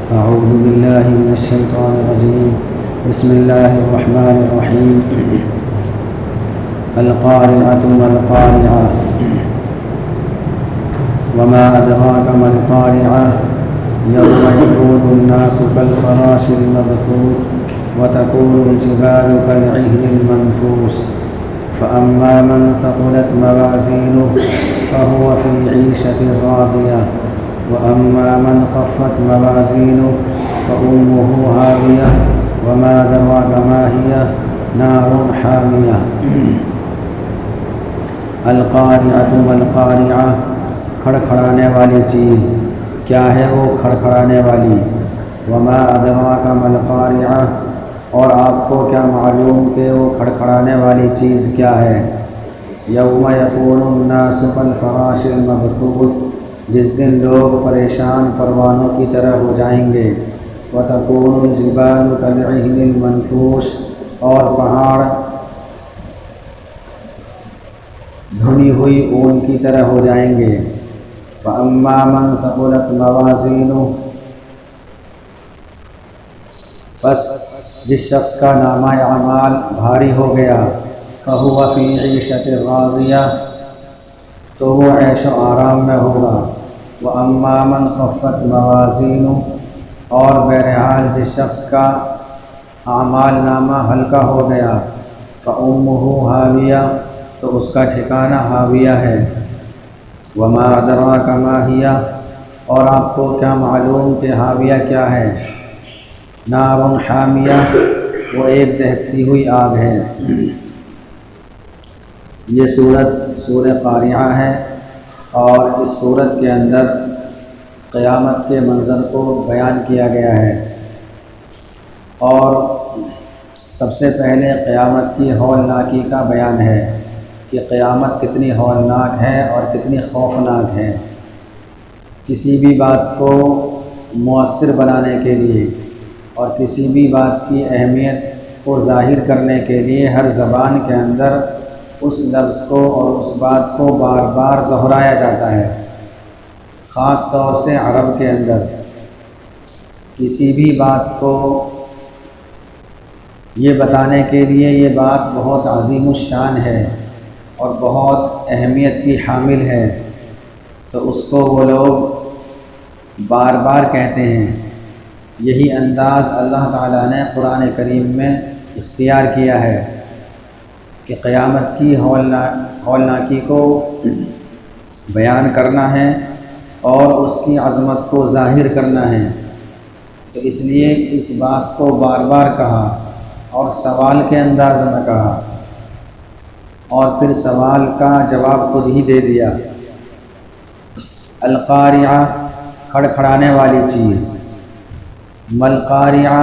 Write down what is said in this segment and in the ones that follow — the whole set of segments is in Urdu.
أعوذ بالله من الشيطان الرجيم. بسم الله الرحمن الرحيم. القارعة ما القارعة وما أدراك ما القارعة يوم يكون الناس كالفراش المبثوث وتكون الجبال كالعهن المنفوش فأما من ثقلت موازينه فهو في عيشة راضية وأما من خفت موازينه فأمه هاوية وما أدراك ما هي نار حامية. القارعة ما القارعة کھڑکھڑانے والی چیز کیا ہے وہ کھڑکھڑانے والی. وما أدراك ما القارعة اور آپ کو کیا معلوم کہ وہ کھڑکھڑانے والی چیز کیا ہے. یوم یکون الناس کالفراش المبثوث جس دن لوگ پریشان پروانوں کی طرح ہو جائیں گے. وتکون الجبال کالعہن المنفوش اور پہاڑ دھنی ہوئی اون کی طرح ہو جائیں گے. فأما من ثقلت موازینہ بس جس شخص کا نامہ اعمال بھاری ہو گیا. فہو فی عیشۃ راضیہ تو وہ عیش و آرام میں ہوگا. واما من خفت موازینہ اور بہرحال جس شخص کا اعمال نامہ ہلکا ہو گیا. فامہ ہاویہ تو اس کا ٹھکانہ ہاویہ ہے. وما ادراک ما ہی اور آپ کو کیا معلوم کہ ہاویہ کیا ہے. نار حامیہ وہ ایک دہتی ہوئی آگ ہے. یہ سورہ قاریعہ ہے اور اس سورت کے اندر قیامت کے منظر کو بیان کیا گیا ہے. اور سب سے پہلے قیامت کی ہولناکی کا بیان ہے کہ قیامت کتنی ہولناک ہے اور کتنی خوفناک ہے. کسی بھی بات کو مؤثر بنانے کے لیے اور کسی بھی بات کی اہمیت کو ظاہر کرنے کے لیے ہر زبان کے اندر اس لفظ کو اور اس بات کو بار بار دہرایا جاتا ہے. خاص طور سے عرب کے اندر کسی بھی بات کو یہ بتانے کے لیے یہ بات بہت عظیم الشان ہے اور بہت اہمیت کی حامل ہے تو اس کو وہ لوگ بار بار کہتے ہیں. یہی انداز اللہ تعالیٰ نے قرآن کریم میں اختیار کیا ہے کہ قیامت کی ہولناکی کو بیان کرنا ہے اور اس کی عظمت کو ظاہر کرنا ہے. تو اس لیے اس بات کو بار بار کہا اور سوال کے انداز میں کہا اور پھر سوال کا جواب خود ہی دے دیا. القارعہ کھڑکھڑانے والی چیز. ملقارعہ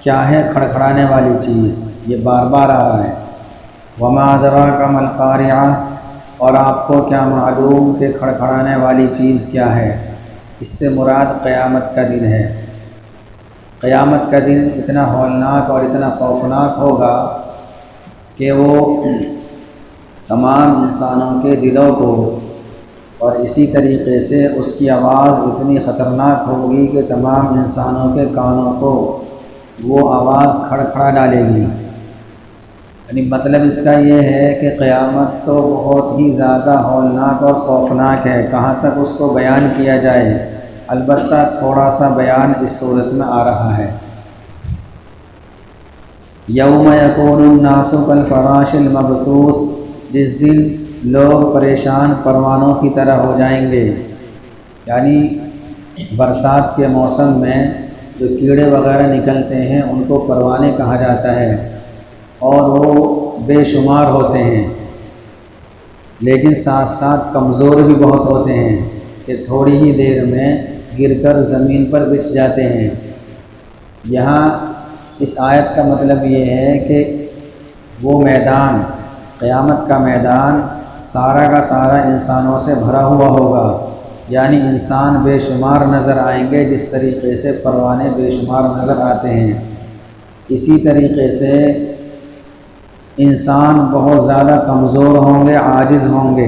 کیا ہے کھڑکھڑانے والی چیز یہ بار بار آ رہا ہے. وما ادراک ما القارعہ اور آپ کو کیا معلوم کہ کھڑکھڑانے والی چیز کیا ہے. اس سے مراد قیامت کا دن ہے. قیامت کا دن اتنا ہولناک اور اتنا خوفناک ہوگا کہ وہ تمام انسانوں کے دلوں کو اور اسی طریقے سے اس کی آواز اتنی خطرناک ہوگی کہ تمام انسانوں کے کانوں کو وہ آواز کھڑکھڑا ڈالے گی. یعنی مطلب اس کا یہ ہے کہ قیامت تو بہت ہی زیادہ ہولناک اور خوفناک ہے. کہاں تک اس کو بیان کیا جائے. البتہ تھوڑا سا بیان اس صورت میں آ رہا ہے. یوم یکون الناس کالفراش المبثوث جس دن لوگ پریشان پروانوں کی طرح ہو جائیں گے. یعنی برسات کے موسم میں جو کیڑے وغیرہ نکلتے ہیں ان کو پروانے کہا جاتا ہے اور وہ بے شمار ہوتے ہیں لیکن ساتھ ساتھ کمزور بھی بہت ہوتے ہیں کہ تھوڑی ہی دیر میں گر کر زمین پر بچھ جاتے ہیں. یہاں اس آیت کا مطلب یہ ہے کہ وہ میدان قیامت کا میدان سارا کا سارا انسانوں سے بھرا ہوا ہوگا. یعنی انسان بے شمار نظر آئیں گے جس طریقے سے پروانے بے شمار نظر آتے ہیں. اسی طریقے سے انسان بہت زیادہ کمزور ہوں گے، عاجز ہوں گے،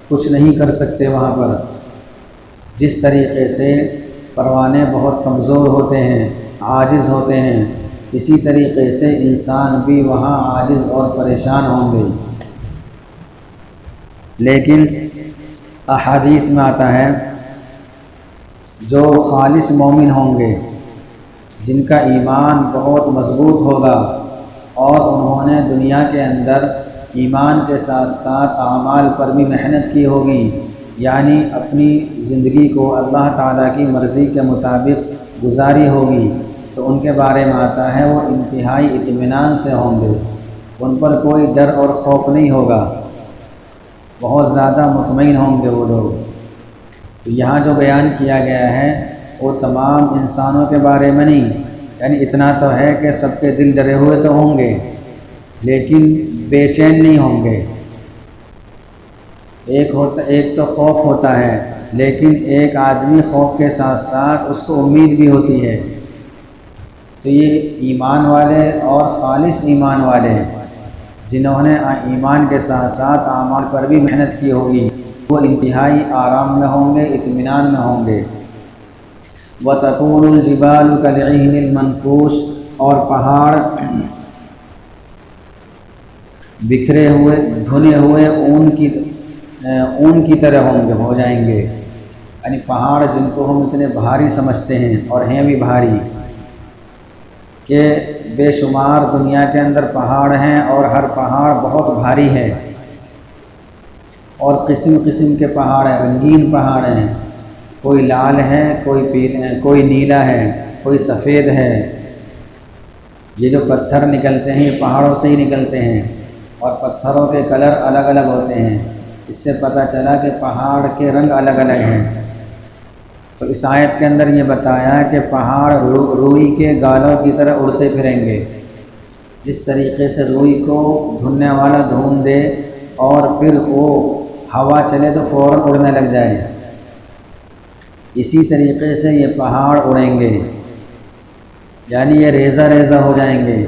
کچھ نہیں کر سکتے وہاں پر. جس طریقے سے پروانے بہت کمزور ہوتے ہیں، عاجز ہوتے ہیں، اسی طریقے سے انسان بھی وہاں عاجز اور پریشان ہوں گے۔ لیکن احادیث میں آتا ہے جو خالص مومن ہوں گے، جن کا ایمان بہت مضبوط ہوگا اور انہوں نے دنیا کے اندر ایمان کے ساتھ ساتھ اعمال پر بھی محنت کی ہوگی، یعنی اپنی زندگی کو اللہ تعالیٰ کی مرضی کے مطابق گزاری ہوگی، تو ان کے بارے میں آتا ہے وہ انتہائی اطمینان سے ہوں گے، ان پر کوئی ڈر اور خوف نہیں ہوگا، بہت زیادہ مطمئن ہوں گے وہ لوگ۔ تو یہاں جو بیان کیا گیا ہے وہ تمام انسانوں کے بارے میں نہیں، یعنی اتنا تو ہے کہ سب کے دل ڈرے ہوئے تو ہوں گے لیکن بے چین نہیں ہوں گے۔ ایک تو خوف ہوتا ہے، لیکن ایک آدمی خوف کے ساتھ ساتھ اس کو امید بھی ہوتی ہے۔ تو یہ ایمان والے اور خالص ایمان والے جنہوں نے ایمان کے ساتھ ساتھ اعمال پر بھی محنت کی ہوگی، وہ انتہائی آرام میں ہوں گے، اطمینان میں ہوں گے۔ وَتَكُونُ الْجِبَالُ كَالْعِهْنِ الْمَنْفُوشِ، اور پہاڑ بکھرے ہوئے دھنے ہوئے اون کی طرح ہو جائیں گے، یعنی پہاڑ جن کو ہم اتنے بھاری سمجھتے ہیں اور ہیں بھی بھاری، کہ بے شمار دنیا کے اندر پہاڑ ہیں اور ہر پہاڑ بہت بھاری ہے، اور قسم قسم کے پہاڑ ہیں، رنگین پہاڑ ہیں، کوئی لال ہے، کوئی نیلا ہے، کوئی سفید ہے۔ یہ جو پتھر نکلتے ہیں یہ پہاڑوں سے ہی نکلتے ہیں، اور پتھروں کے کلر الگ الگ ہوتے ہیں، اس سے پتہ چلا کہ پہاڑ کے رنگ الگ الگ ہیں۔ تو اس آیت کے اندر یہ بتایا کہ پہاڑ روئی کے گالوں کی طرح اڑتے پھریں گے، جس طریقے سے روئی کو دھننے والا دھون دے اور پھر وہ ہوا چلے تو فوراً اڑنے لگ جائے، اسی طریقے سے یہ پہاڑ اڑیں گے، یعنی یہ ریزہ ریزہ ہو جائیں گے۔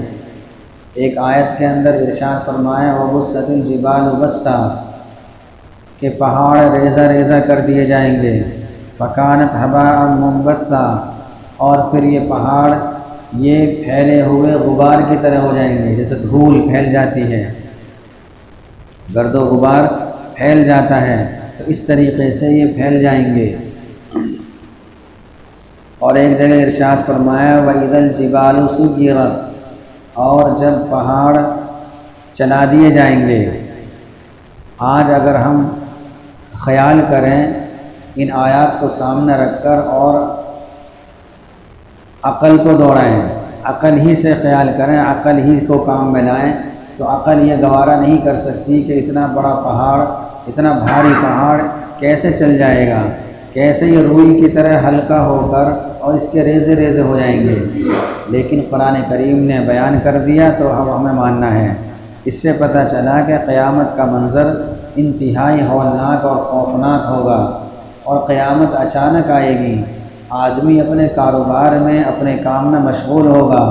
ایک آیت کے اندر ارشاد فرمایا وَبُسَّتِ الْجِبَالُ بَسًّا، کہ پہاڑ ریزہ ریزہ کر دیے جائیں گے، فَكَانَتْ هَبَاءً مُنبَثًّا، اور پھر یہ پہاڑ یہ پھیلے ہوئے غبار کی طرح ہو جائیں گے، جیسے دھول پھیل جاتی ہے، گرد و غبار پھیل جاتا ہے، تو اس طریقے سے یہ پھیل جائیں گے۔ اور ایک جگہ ارشاد فرمایا وَإِذَا الْجِبَالُ سُيِّرَتْ، اور جب پہاڑ چلا دیے جائیں گے۔ آج اگر ہم خیال کریں ان آیات کو سامنے رکھ کر اور عقل کو دوڑائیں، عقل ہی سے خیال کریں، عقل ہی کو کام میں لائیں، تو عقل یہ گوارا نہیں کر سکتی کہ اتنا بڑا پہاڑ، اتنا بھاری پہاڑ کیسے چل جائے گا، کیسے یہ روئی کی طرح ہلکا ہو کر اور اس کے ریزے ریزے ہو جائیں گے۔ لیکن قرآن کریم نے بیان کر دیا تو اب ہمیں ماننا ہے۔ اس سے پتہ چلا کہ قیامت کا منظر انتہائی ہولناک اور خوفناک ہوگا، اور قیامت اچانک آئے گی۔ آدمی اپنے کاروبار میں اپنے کام میں مشغول ہوگا،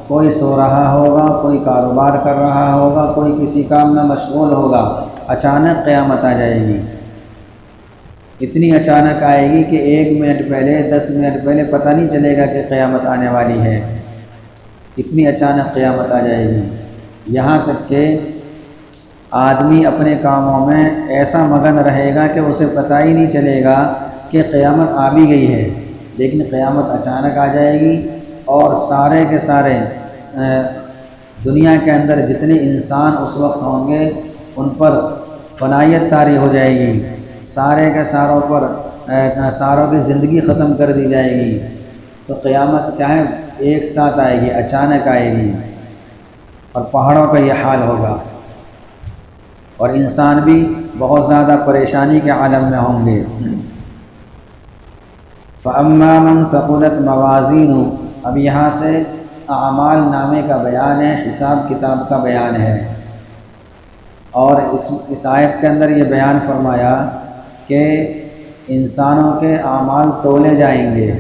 کوئی سو رہا ہوگا، کوئی کاروبار کر رہا ہوگا، کوئی کسی کام میں مشغول ہوگا، اچانک قیامت آ جائے گی۔ اتنی اچانک آئے گی کہ 1 منٹ پہلے 10 منٹ پہلے پتہ نہیں چلے گا کہ قیامت آنے والی ہے، اتنی اچانک قیامت آ جائے گی۔ یہاں تک کہ آدمی اپنے کاموں میں ایسا مگن رہے گا کہ اسے پتہ ہی نہیں چلے گا کہ قیامت آ بھی گئی ہے، لیکن قیامت اچانک آ جائے گی، اور سارے کے سارے دنیا کے اندر جتنے انسان اس وقت ہوں گے ان پر فنائیت طاری ہو جائے گی، سارے کے ساروں پر ساروں کی زندگی ختم کر دی جائے گی۔ تو قیامت کیا ہے، ایک ساتھ آئے گی، اچانک آئے گی، اور پہاڑوں کا یہ حال ہوگا، اور انسان بھی بہت زیادہ پریشانی کے عالم میں ہوں گے۔ فَأَمَّا مَنْ ثَقُلَتْ مَوَازِينُهُ، اب یہاں سے اعمال نامے کا بیان ہے، حساب کتاب کا بیان ہے، اور اس آیت کے اندر یہ بیان فرمایا کہ انسانوں کے اعمال تولے جائیں گے،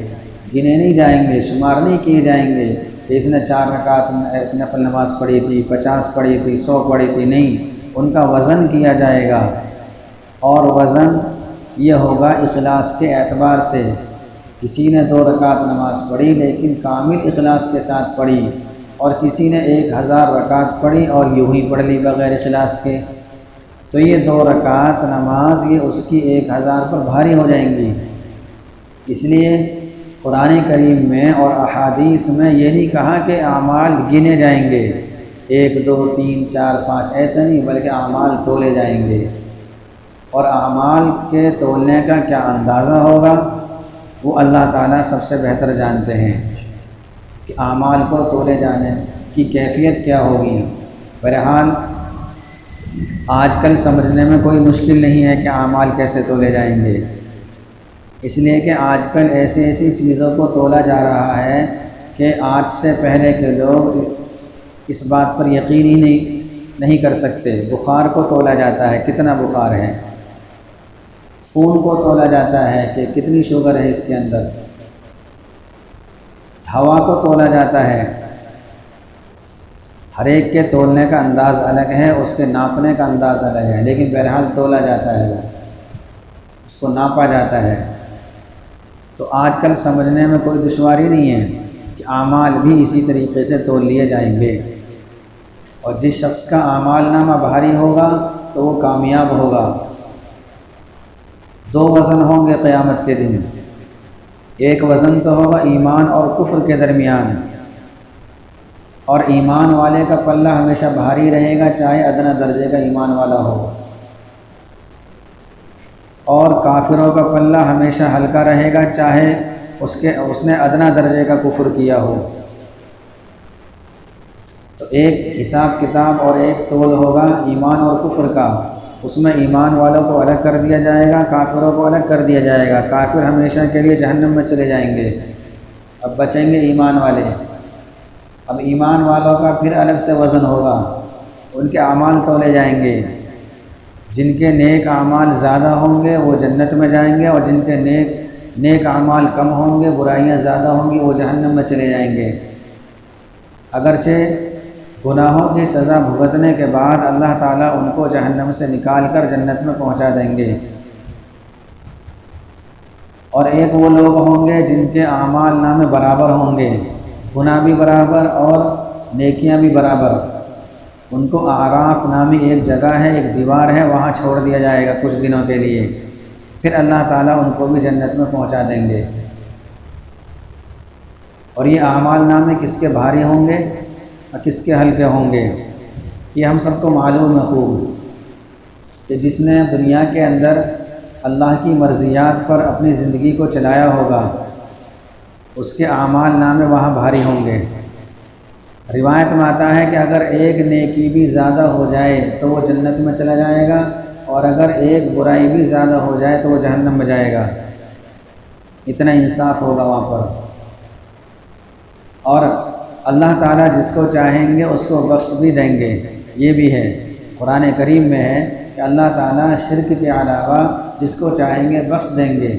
گنے نہیں جائیں گے، شمار نہیں کیے جائیں گے کہ اس نے 4 رکعت نفل نماز پڑھی تھی، 50 پڑھی تھی، 100 پڑھی تھی، نہیں، ان کا وزن کیا جائے گا، اور وزن یہ ہوگا اخلاص کے اعتبار سے کسی نے 2 رکعت نماز پڑھی لیکن کامل اخلاص کے ساتھ پڑھی، اور کسی نے 1000 رکعت پڑھی اور یوں ہی پڑھ لی بغیر اخلاص کے، تو یہ 2 رکعت نماز یہ اس کی 1000 پر بھاری ہو جائیں گی۔ اس لیے قرآن کریم میں اور احادیث میں یہ نہیں کہا کہ اعمال گنے جائیں گے 1 2 3 4 5، ایسا نہیں، بلکہ اعمال تولے جائیں گے۔ اور اعمال کے تولنے کا کیا اندازہ ہوگا وہ اللہ تعالیٰ سب سے بہتر جانتے ہیں کہ اعمال کو تولے جانے کی کیفیت کیا ہوگی۔ بہرحال آج کل سمجھنے میں کوئی مشکل نہیں ہے کہ اعمال کیسے تولے جائیں گے، اس لیے کہ آج کل ایسی چیزوں کو تولا جا رہا ہے کہ آج سے پہلے کے لوگ اس بات پر یقین ہی نہیں کر سکتے۔ بخار کو تولا جاتا ہے، کتنا بخار ہے، خون کو تولا جاتا ہے کہ کتنی شوگر ہے اس کے اندر، ہوا کو تولا جاتا ہے۔ ہر ایک کے تولنے کا انداز الگ ہے، اس کے ناپنے کا انداز الگ ہے، لیکن بہرحال تولا جاتا ہے، اس کو ناپا جاتا ہے۔ تو آج کل سمجھنے میں کوئی دشواری نہیں ہے کہ اعمال بھی اسی طریقے سے تول لیے جائیں گے، اور جس شخص کا اعمال نامہ بھاری ہوگا تو وہ کامیاب ہوگا۔ 2 وزن ہوں گے قیامت کے دن، ایک وزن تو ہوگا ایمان اور کفر کے درمیان، اور ایمان والے کا پلہ ہمیشہ بھاری رہے گا چاہے ادنا درجے کا ایمان والا ہو، اور کافروں کا پلہ ہمیشہ ہلکا رہے گا چاہے اس نے ادنا درجے کا کفر کیا ہو۔ تو ایک حساب کتاب اور ایک تول ہوگا ایمان اور کفر کا، اس میں ایمان والوں کو الگ کر دیا جائے گا، کافروں کو الگ کر دیا جائے گا۔ کافر ہمیشہ کے لیے جہنم میں چلے جائیں گے، اب بچیں گے ایمان والے۔ اب ایمان والوں کا پھر الگ سے وزن ہوگا، ان کے اعمال تولے جائیں گے، جن کے نیک اعمال زیادہ ہوں گے وہ جنت میں جائیں گے، اور جن کے نیک اعمال کم ہوں گے، برائیاں زیادہ ہوں گی، وہ جہنم میں چلے جائیں گے۔ اگرچہ گناہوں کی سزا بھگتنے کے بعد اللہ تعالیٰ ان کو جہنم سے نکال کر جنت میں پہنچا دیں گے۔ اور ایک وہ لوگ ہوں گے جن کے اعمال نامے برابر ہوں گے، گناہ بھی برابر اور نیکیاں بھی برابر، ان کو اعراف نامی ایک جگہ ہے، ایک دیوار ہے، وہاں چھوڑ دیا جائے گا کچھ دنوں کے لیے، پھر اللہ تعالیٰ ان کو بھی جنت میں پہنچا دیں گے۔ اور یہ اعمال نامے کس کے بھاری ہوں گے اور کس کے ہلکے ہوں گے، یہ ہم سب کو معلوم ہے خوب کہ جس نے دنیا کے اندر اللہ کی مرضیات پر اپنی زندگی کو چلایا ہوگا اس کے اعمال نامے وہاں بھاری ہوں گے۔ روایت میں آتا ہے کہ اگر ایک نیکی بھی زیادہ ہو جائے تو وہ جنت میں چلا جائے گا، اور اگر ایک برائی بھی زیادہ ہو جائے تو وہ جہنم میں جائے گا، اتنا انصاف ہوگا وہاں پر۔ اور اللہ تعالیٰ جس کو چاہیں گے اس کو بخش بھی دیں گے، یہ بھی ہے قرآن کریم میں ہے کہ اللہ تعالیٰ شرک کے علاوہ جس کو چاہیں گے بخش دیں گے۔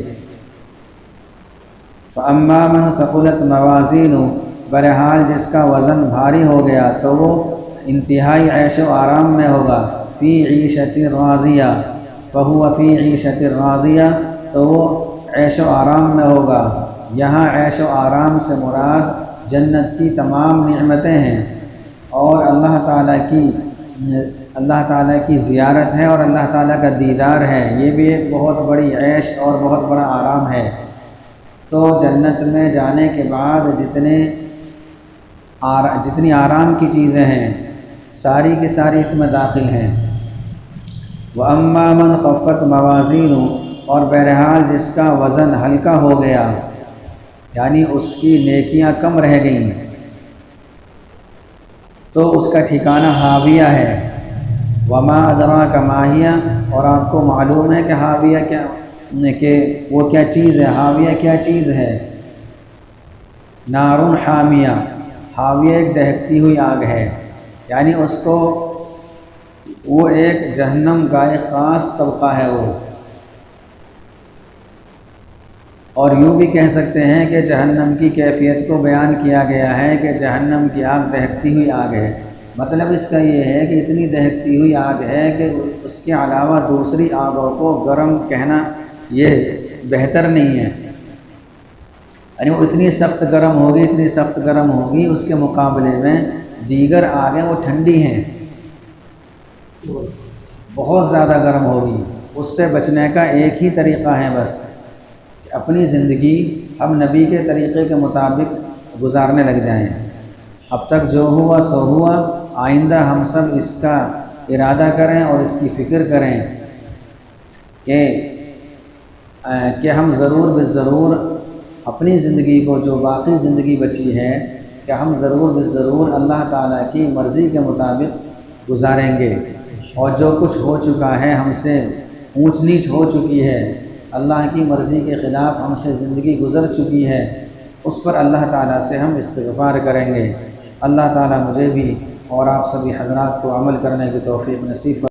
فَأَمَّا مَنْ ثَقُلَتْ مَوَازِينُهُ، بہرحال جس کا وزن بھاری ہو گیا تو وہ انتہائی عیش و آرام میں ہوگا، فی عیشۃ راضیہ، فَهُوَ فی عیشۃ راضیہ، تو وہ عیش و آرام میں ہوگا۔ یہاں عیش و آرام سے مراد جنت کی تمام نعمتیں ہیں، اور اللہ تعالیٰ کی زیارت ہے اور اللہ تعالیٰ کا دیدار ہے، یہ بھی ایک بہت بڑی عیش اور بہت بڑا آرام ہے۔ تو جنت میں جانے کے بعد جتنی آرام کی چیزیں ہیں ساری کی ساری اس میں داخل ہیں۔ وَأَمَّا مَنْ خَفَّتْ مَوَازِينُهُ، اور بہرحال جس کا وزن ہلکا ہو گیا، یعنی اس کی نیکیاں کم رہ گئیں، تو اس کا ٹھکانہ حاویہ ہے۔ وَمَا أَدْرَاكَ مَا هِيَ، اور آپ کو معلوم ہے کہ حاویہ کہ وہ کیا چیز ہے، حاویہ کیا چیز ہے۔ نار حامیہ، حاویہ ایک دہکتی ہوئی آگ ہے، یعنی اس کو وہ ایک جہنم کا ایک خاص طبقہ ہے وہ۔ اور یوں بھی کہہ سکتے ہیں کہ جہنم کی کیفیت کو بیان کیا گیا ہے کہ جہنم کی آگ دہکتی ہوئی آگ ہے، مطلب اس کا یہ ہے کہ اتنی دہکتی ہوئی آگ ہے کہ اس کے علاوہ دوسری آگوں کو گرم کہنا یہ بہتر نہیں ہے۔ یعنی وہ اتنی سخت گرم ہوگی، اتنی سخت گرم ہوگی، اس کے مقابلے میں دیگر آگیں وہ ٹھنڈی ہیں، بہت زیادہ گرم ہوگی۔ اس سے بچنے کا ایک ہی طریقہ ہے بس کہ اپنی زندگی ہم نبی کے طریقے کے مطابق گزارنے لگ جائیں۔ اب تک جو ہوا سو ہوا، آئندہ ہم سب اس کا ارادہ کریں اور اس کی فکر کریں کہ ہم ضرور بالضرور اپنی زندگی کو، جو باقی زندگی بچی ہے، کہ ہم ضرور بالضرور اللہ تعالیٰ کی مرضی کے مطابق گزاریں گے، اور جو کچھ ہو چکا ہے، ہم سے اونچ نیچ ہو چکی ہے، اللہ کی مرضی کے خلاف ہم سے زندگی گزر چکی ہے، اس پر اللہ تعالیٰ سے ہم استغفار کریں گے۔ اللہ تعالیٰ مجھے بھی اور آپ سبھی حضرات کو عمل کرنے کی توفیق نصیب